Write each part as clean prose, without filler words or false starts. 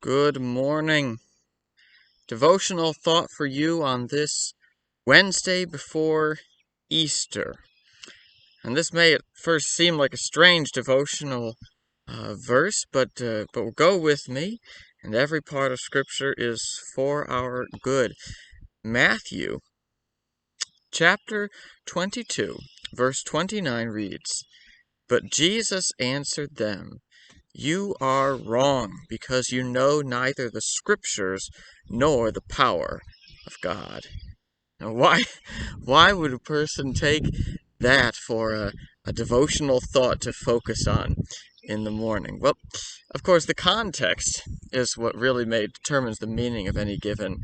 Good morning. Devotional thought for you on this Wednesday before Easter. And this may at first seem like a strange devotional verse, but go with me, and every part of Scripture is for our good. Matthew chapter 22, verse 29 reads, "But Jesus answered them, 'You are wrong, because you know neither the Scriptures nor the power of God.'" Now, why would a person take that for a devotional thought to focus on in the morning? Well, of course, the context is what really determines the meaning of any given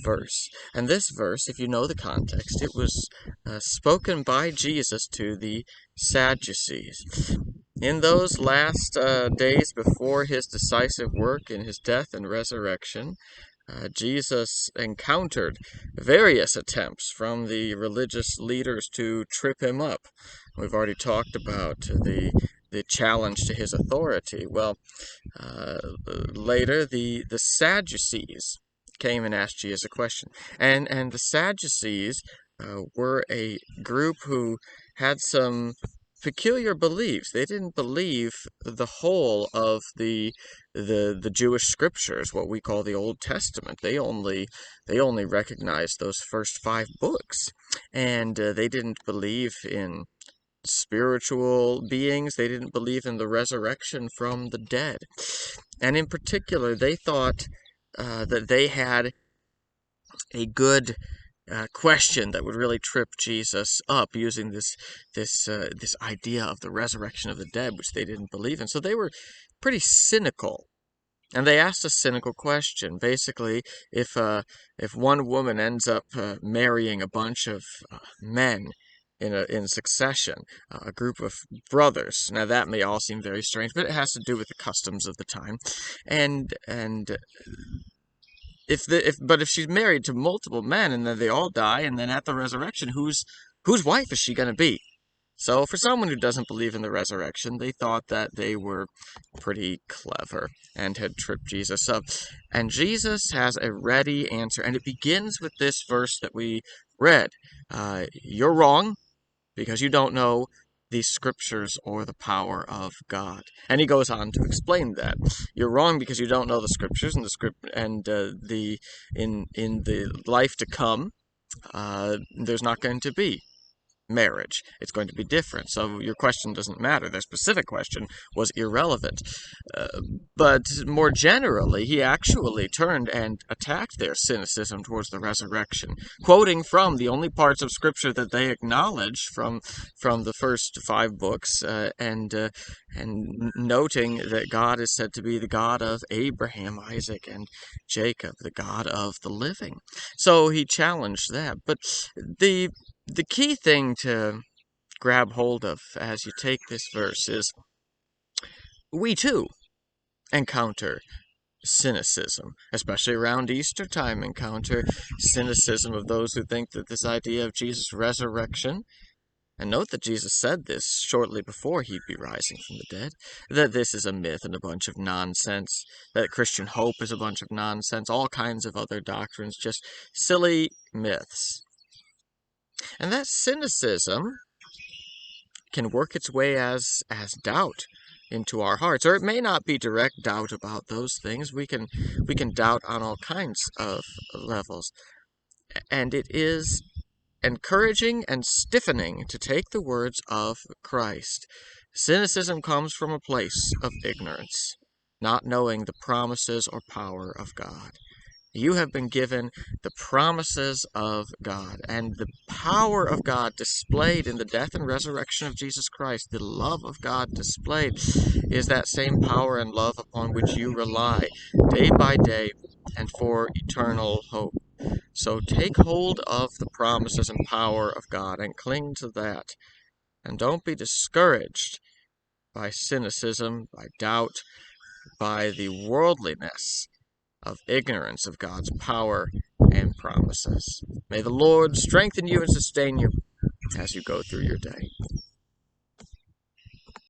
verse. And this verse, if you know the context, it was spoken by Jesus to the Sadducees. In those last days before his decisive work in his death and resurrection, Jesus encountered various attempts from the religious leaders to trip him up. We've already talked about the challenge to his authority. Well, later the Sadducees came and asked Jesus a question, and the Sadducees were a group who had some peculiar beliefs. They didn't believe the whole of the Jewish scriptures, what we call the Old Testament. They only recognized those first 5 books, and they didn't believe in spiritual beings. They didn't believe in the resurrection from the dead. And in particular, they thought that they had a good question that would really trip Jesus up, using this idea of the resurrection of the dead, which they didn't believe in. So they were pretty cynical, and they asked a cynical question. Basically, if one woman ends up marrying a bunch of men in succession, a group of brothers. Now that may all seem very strange, but it has to do with the customs of the time, and if she's married to multiple men and then they all die, and then at the resurrection, whose wife is she going to be? So for someone who doesn't believe in the resurrection, they thought that they were pretty clever and had tripped Jesus up. And Jesus has a ready answer, and it begins with this verse that we read. You're wrong, because you don't know the scriptures or the power of God. And he goes on to explain that you're wrong because you don't know the scriptures and in the life to come, there's not going to be marriage. It's going to be different. So your question doesn't matter. Their specific question was irrelevant. But more generally, he actually turned and attacked their cynicism towards the resurrection, quoting from the only parts of Scripture that they acknowledge from the first 5 books, and noting that God is said to be the God of Abraham, Isaac, and Jacob, the God of the living. So he challenged that. But the key thing to grab hold of as you take this verse is we too encounter cynicism, especially around Easter time, encounter cynicism of those who think that this idea of Jesus' resurrection, and note that Jesus said this shortly before he'd be rising from the dead, that this is a myth and a bunch of nonsense, that Christian hope is a bunch of nonsense, all kinds of other doctrines, just silly myths. And that cynicism can work its way as doubt into our hearts, or it may not be direct doubt about those things. We can doubt on all kinds of levels, and it is encouraging and stiffening to take the words of Christ. Cynicism comes from a place of ignorance, not knowing the promises or power of God. You have been given the promises of God and the power of God displayed in the death and resurrection of Jesus Christ. The love of God displayed is that same power and love upon which you rely day by day and for eternal hope. So take hold of the promises and power of God and cling to that. And don't be discouraged by cynicism, by doubt, by the worldliness of ignorance of God's power and promises. May the Lord strengthen you and sustain you as you go through your day.